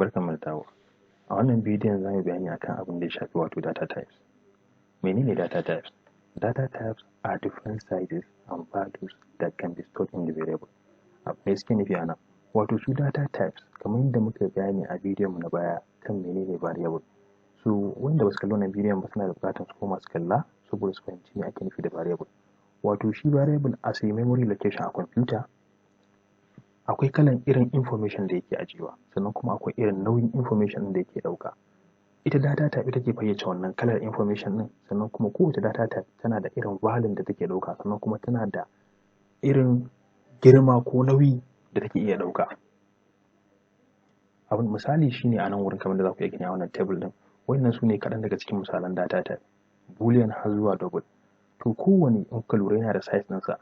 Barkanmu da dawowa. A wannan bidiyon za mu yi bayani akan abin da ya shafi wato data types. Menene data types? Data types are different sizes and values that can be stored in the variable. Me suke nufi a nan? Wato su data types kamar yadda muka yi bayani a bidiyon mu na baya kan menene variable. So wanda ba su kalli wannan bidiyon ba suna da buƙatar su koma su kalla saboda su fahimci me ake nufi da variable. Wato shi variable as a memory location a computer akwai kalan irin information da yake ajiyewa, sannan kuma akwai irin nauyin information da yake ɗauka. Ita data type ita ke fayyace wannan kalar information ɗin, sannan kuma kowace data type tana da irin value da take ɗauka, sannan kuma tana da irin girma ko nauyi da take iya ɗauka. Abin misali shine a nan wurin kamar da za ku iya gani a wannan table ɗin, wannan su ne kaɗan daga cikin misalan data type, boolean har zuwa double. To kowane in ka lura yana da size ɗinsa.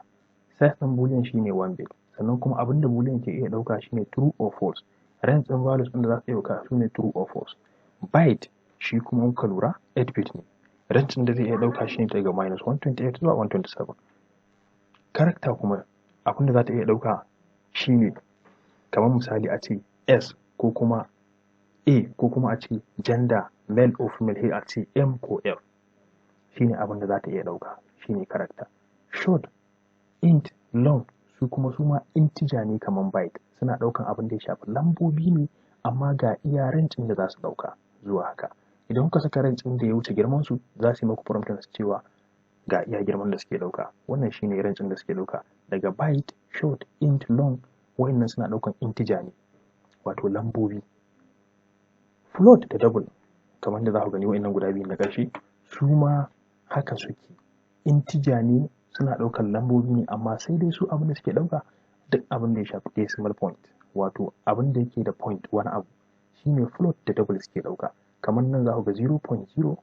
Size ɗin boolean shine 1 bit. Sannan kuma abin da boolean ke iya ɗauka shine true or false. Range ɗin values ɗin da za su iya ɗauka su ne true or false. Byte shi kuma in ka lura 8 bit ne. Range ɗin da zai iya ɗauka shine daga -128 zuwa 127. Character kuma abin da za ta iya ɗauka shine kamar misali a ce S ko kuma A ko kuma a ce gender male or female, sai a ce M ko F. Shine abin da za ta iya ɗauka, shine character. Short, int, long su kuma integer ne kamar byte, suna ɗaukan abin da ya shafi lambobi ne amma ga iya range ɗin da za su ɗauka zuwa haka. Idan kuka saka range ɗin da ya wuce girman su za su yi maku prompt su cewa ga iya girman da suke ɗauka. Wannan shine range ɗin da suke ɗauka. Daga byte, short, int, long wa'innan suna ɗaukan integer ne wato lambobi. Float da double kamar da za ku gani wa'innan guda biyu na ƙarshe su ma haka suke. Integer ne, suna ɗaukar lambobi ne amma sai dai su abin da suke ɗauka duk abin da ya shafi decimal point, wato abin da yake da point wani abu shine float da double suke ɗauka. Kamar nan za ku ga 0.0,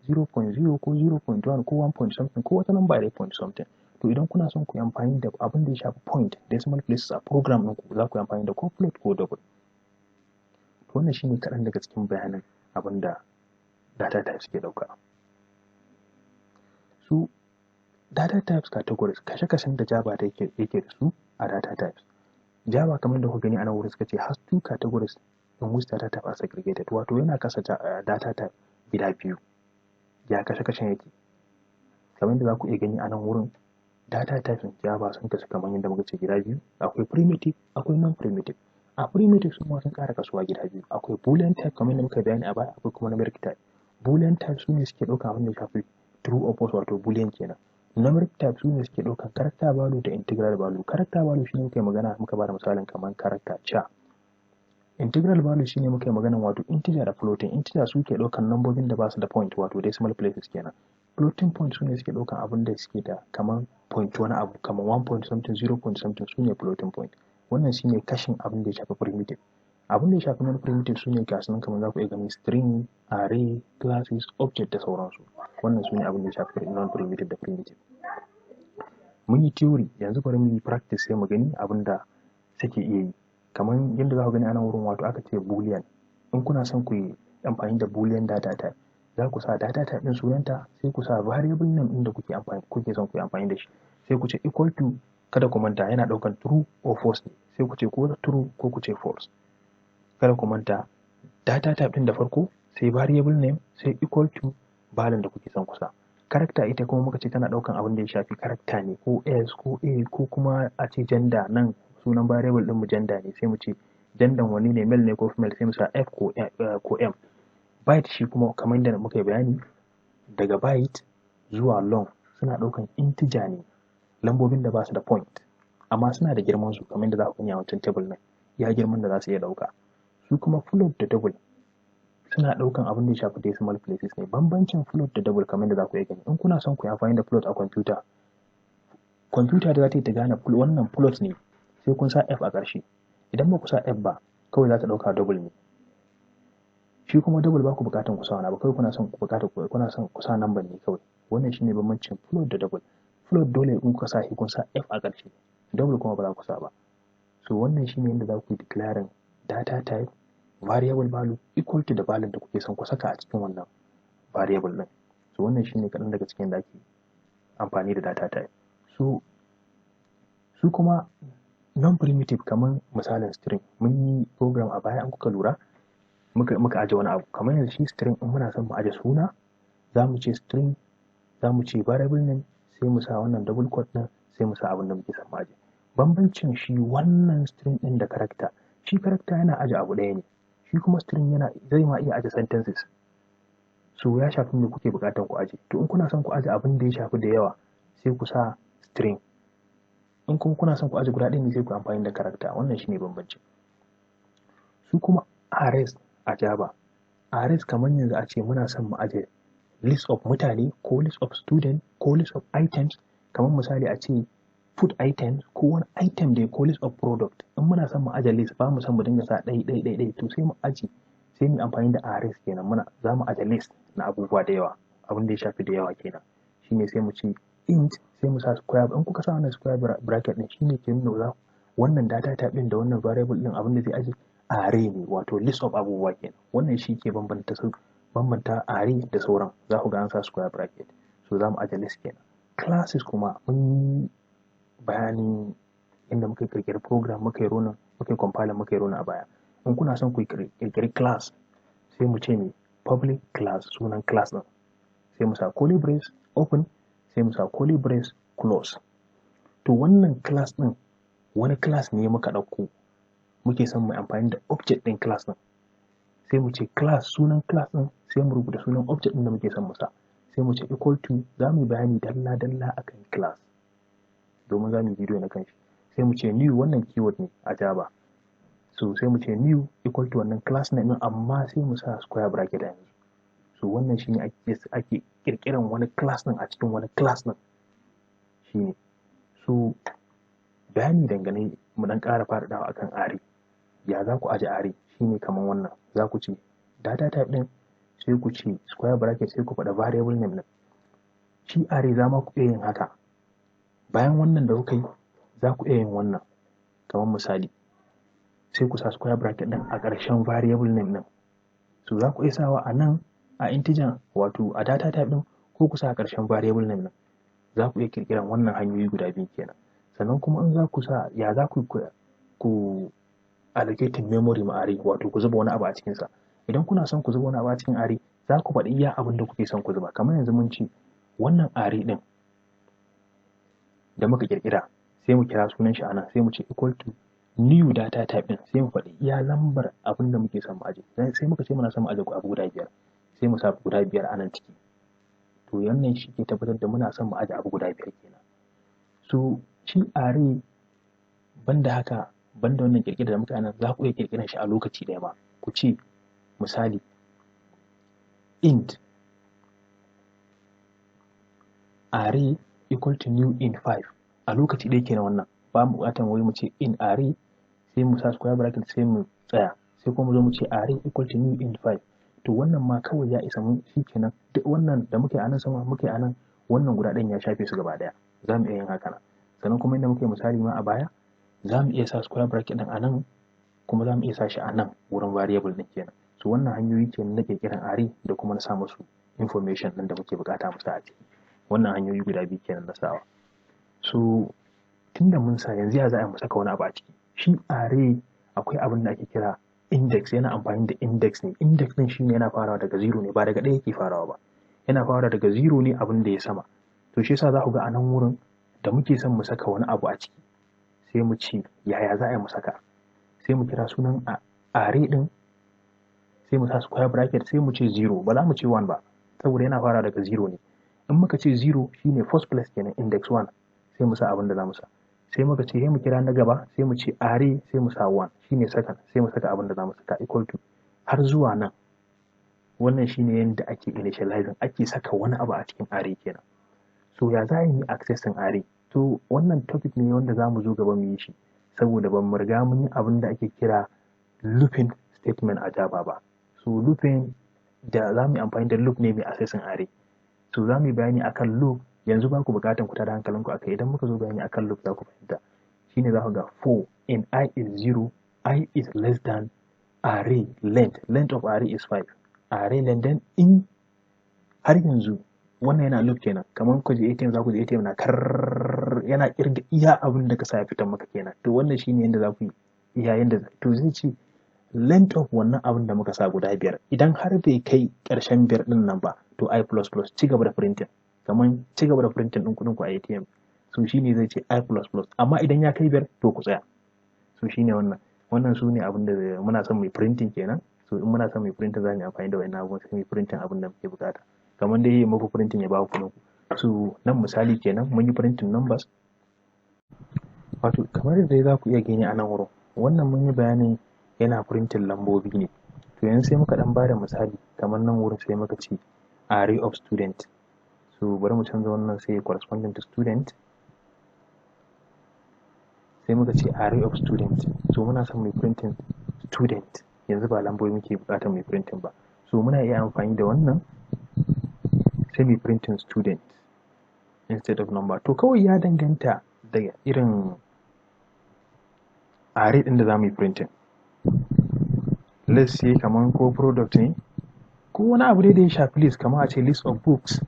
0.0 ko 0.1 ko 1 point something ko wata number dai point something. To idan kuna son ku yi amfani da abin da ya shafi point decimal places a program ɗinku za ku yi amfani da ko float ko double. To wannan shine kaɗan daga cikin bayanan abin da data types suke ɗauka. Su data types categories kashe-kashen da Java da yake da su a data types. Java kamar da kuka gani a nan wurin suka ce has two categories in which data type are segregated, wato yana kasa data type gida biyu. Ya kashe-kashen yake? Kamar da za ku iya gani a nan wurin data types in Java sun kasu kamar yadda muka ce gida biyu. Akwai primitive, akwai non-primitive. A primitive sun sun ƙara kasuwa gida biyu. Akwai boolean type kamar yadda muka bayani a baya, akwai kuma numeric type. Boolean type su ne suke ɗauka abin da ya shafi true or false wato boolean kenan. Numeric type su ne suke ɗaukan character value da integral value. Character value shine muka yi magana muka bada misalin kamar character cha. Integral value shine muka yi magana wato integer da floating. Integer su ke ɗaukan lambobin da ba su da point wato decimal places kenan. Floating point su ne suke ɗaukan abin da suke da kamar point wani abu kamar 1 point something, 0 point something su ne floating point. Wannan shine kashin abin da ya shafi primitive. Abin da ya shafi non-primitive su ne gasu nan kamar za ku iya gani string, array, classes, object da sauransu. Wannan su ne abin da ya shafi non-primitive da primitive. Mun yi theory, yanzu bari mu yi practice sai mu gani abin da suke iya yi. Kamar yadda za ku gani a nan wurin wato aka ce boolean. In kuna son ku yi amfani da boolean data type, za ku sa data type ɗin sunanta, sai ku sa variable name ɗin da kuke son ku yi amfani da shi. Sai ku ce equal to, kada ku manta yana ɗaukan true or false ne. Sai ku ce ko true ko ku ce false. Kada ku manta data type ɗin da farko, sai variable name, sai equal to value da kuke son ku sa. Character ita kuma muka ce tana ɗaukan abin da ya shafi character ne, ko S ko A ko kuma a ce gender. Nan sunan variable ɗin mu gender ne, sai mu ce gender wani ne, male ne ko female, sai mu sa F ko M. Byte shi kuma kamar yadda muka yi bayani daga byte zuwa long suna ɗaukan integer ne, lambobin da ba su da point amma suna da girman su kamar yadda za ku gani a wancan table nan, ya girman da za su iya ɗauka. Su kuma float da double suna ɗaukan abin da ya shafi decimal places ne. Bambancin float da double kamar yadda za ku iya gani, in kuna son ku yi amfani da float a computer da za ta yi ta gane wannan float ne sai kun sa F a ƙarshe. Idan ba ku sa F ba kawai za ta ɗauka double ne. Shi kuma double ba ku buƙatar ku sa wani abu, kawai kuna son ku sa number ne kawai. Wannan shine bambancin float da double. Float dole in kuka sa shi kun sa F a ƙarshe, double kuma ba za ku sa ba. So wannan shine yadda za ku yi declaring data type, variable value equal to the value da kuke son ku saka a cikin wannan variable ɗin. So wannan shine kaɗan daga cikin da ake amfani da data type. So su kuma non-primitive kamar misalin string, mun yi program a baya an kuka lura muka aje wani abu. Kamar yanzu shi string in muna son mu aje suna, za mu ce string, za mu ce variable name, sai mu sa wannan double quote ɗin, sai mu sa abin da muke son mu aje. Bambancin shi wannan string ɗin da character, shi character yana aje abu ɗaya ne, shi kuma string zai ma iya aje sentences. So ya shafi me kuke buƙatar ku aje. To in kuna son ku aje abin da ya shafi da yawa, sai ku sa string. In kuma kuna son ku aje guda ɗaya ne, sai ku amfani da character. Wannan shine bambancin. Su kuma arrays a Java, arrays kamar yanzu a ce muna son mu aje list of mutane, ko list of student, ko list of items. Kamar misali a ce food items, ko wani item dai, ko list of product. In muna son mu aje list, ba mu son mu dinga sa ɗai, to sai mu aje, sai mu amfani da arrays kenan. Za mu aje list na abubuwa da yawa, abin da ya shafi da yawa kenan. Shine sai mu ce int, sai mu sa square. In kuka sa wannan square bracket ɗin, shine ke nuna wannan data type ɗin da wannan variable ɗin abin da zai aje array ne, wato list of abubuwa kenan. Wannan shi ke bambanta array da sauran. Za ku ga an sa square bracket. So za mu aje list kenan. Classes kuma mun yi bayani inda muka kirkiri program, muka yi running, muka yi compiler, muka yi running a baya. In kuna son ku kirkiri class, sai mu ce me public class, sunan class ɗin. Sai mu sa curly brace open, sai mu sa curly brace close. To wannan class ɗin wani class ne muka ɗauko, muke son mu amfani da object ɗin class ɗin. Sai mu ce class, sunan class ɗin, sai mu rubuta sunan object ɗin da muke son mu sa. Sai mu ce equal to, za mu yi bayani dalla akan class, domin za mu yi bidiyo na kanshi. Sai mu ce new, wannan keyword ne a Java. So sai mu ce new equal to wannan class name, amma sai mu sa square bracket yanzu. So wannan shine ake kirkiran wani class ɗin a cikin wani class ɗin. Shine. So bayani dangane mu dan ƙara faɗaɗawa akan array. Ya za ku aje array? Shine kamar wannan. Za ku ce data type ɗin, sai ku ce square bracket, sai ku faɗa variable name ɗin. Shi array za ma ku iya yin haka. Bayan wannan da kuka yi, za ku iya yin wannan. Kamar misali, sai ku sa square bracket ɗin a ƙarshen variable name ɗin. So za ku iya sawa a nan a integer, wato a data type ɗin, ko ku sa a ƙarshen variable name ɗin. Za ku iya ƙirƙiran wannan hanyoyi guda biyu kenan. Sannan kuma in za ku sa, ya za ku allocating memory ma array, wato ku zuba wani abu a cikinsa. Idan kuna son ku zuba wani abu a cikin array, za ku faɗi iya abin da kuke son ku zuba. Kamar yanzu mun ce wannan array ɗin da muka ƙirƙira, sai mu kira sunan shi a nan, sai mu ce equal to new data type ɗin, sai mu faɗi iya lambar abin da muke son mu aje. Sai muka ce muna son mu aje abu guda 5, sai mu sa guda 5 a nan ciki. To wannan shi ke tabbatar da muna son mu aje abu guda 5 kenan. So shi array, banda haka, banda wannan kirkira da muka yi nan, za ku iya kirkiran shi a lokaci ɗaya ma. Ku ce misali int array equal to new int 5, a lokaci ɗaya kenan wannan. Ba mu buƙatar wai mu ce int array, sai mu sa square bracket, sai mu tsaya, sai kuma mu zo mu ce array equal to new int 5. To wannan ma kawai ya isa mun, shi kenan. Duk wannan da muke a nan sama, muke a nan, wannan guda ɗayan ya shafe su gaba ɗaya. Za mu iya yin haka nan. Sannan kuma inda muke misali ma a baya, za mu iya sa square bracket ɗin a nan, kuma za mu iya sa shi a nan wurin variable ɗin kenan. So wannan hanyoyi kenan na ƙirƙiran array da kuma na sa musu information ɗin da muke buƙata mu sa a ciki. Wannan hanyoyi guda biyu kenan na sawa. So tunda mun sa, yanzu ya za a mu saka wani abu a ciki. Shi array akwai abin da ake kira index, yana amfani da index ne. Index ɗin shine yana farawa daga 0 ne, ba daga ɗaya yake farawa ba. Yana farawa daga 0 ne, abin da ya sama. To shi yasa za ku ga a nan wurin da muke son mu saka wani abu a ciki, sai mu ce yaya za a yi mu saka. Sai mu kira sunan array ɗin, sai mu sa square bracket, sai mu ce 0, ba za mu ce 1 ba, saboda yana farawa daga 0 ne. In muka ce 0 shine first place kenan, index 1, sai mu sa abin da za mu sa. Sai muka ce sai mu kira na gaba, sai mu ce array, sai mu sa 1 shine second, sai mu saka abin da za mu saka equal to, har zuwa nan. Wannan shine yadda ake initializing, ake saka wani abu a cikin array kenan. So ya za a yi accessing array? To wannan topic ne wanda za mu zo gaba mu yi shi, saboda ban riga mun yi abin da ake kira looping statement a Java ba. So looping, da za mu yi amfani da loop ne mai accessing array. So za mu yi bayani akan loop, yanzu ba ku buƙatar ku tada hankalinku akai. Idan muka zo bayani akan loop za ku fahimta. Shine za ku ga for in I is 0, I is less than array length of array is 5, array length, then in, har yanzu wannan yana loop kenan. Kamar ku je ATM, za ku je ATM na kar, yana kirga iya abin da ka sa ya fitar maka kenan. To wannan shine yanda za ku yi iya yanda, to zai ce length of wannan abin da muka sa guda 5 idan har bai kai ƙarshen 5 ɗin nan ba to i++ ci gaba da printing, kamar ci gaba da printing ɗin kuɗin ku a ATM, so shine zai ce i++, amma idan ya kai 5 to ku tsaya. So shine wannan su ne abin da muna son mai printing kenan. So in muna son mai printing za mu yi amfani da wannan abubuwan sai mai printing abin da muke bukata, kamar dai muku printing ya ba ku kuɗin ku. So nan misali kenan mun yi printing numbers, wato kamar yadda za ku iya gani a nan wurin wannan mun yi bayanin yana printing lambobi ne. To yanzu sai muka dan bada misali kamar nan wurin sai muka ce array of student. So bari mu canza wannan sai corresponding to student, sai muka ce array of student. So muna son mai printing student, yanzu ba lambobi muke bukatar mai printing ba, so muna iya amfani da wannan sai mai printing student instead of number. To kawai ya danganta da irin array ɗin da za mu yi printing. Let's say kamar ko product ne ko wani abu dai da ya shafi list, kamar a ce list of books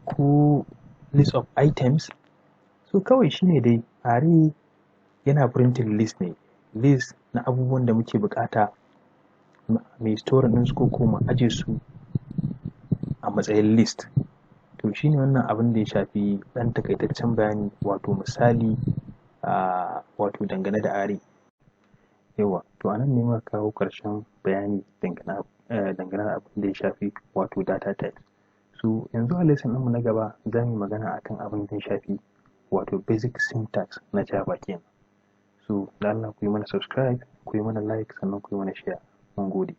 ko list of items. So kawai shine dai array yana printing list ne, list na abubuwan da muke bukata mai storing ɗinsu ko kuma aje su a matsayin list. To shine wannan abin da ya shafi ɗan takaitaccen bayani, wato misali wato dangane da array. Yawa, to anan ne muka kawo ƙarshen bayani dangane da abin da ya shafi wato data types. So yanzu a lesson ɗinmu na gaba za mu yi magana akan abin da ya shafi wato basic syntax na Java kenan. So da Allah ku yi mana subscribe, ku yi mana like, sannan ku yi mana share. Mun gode.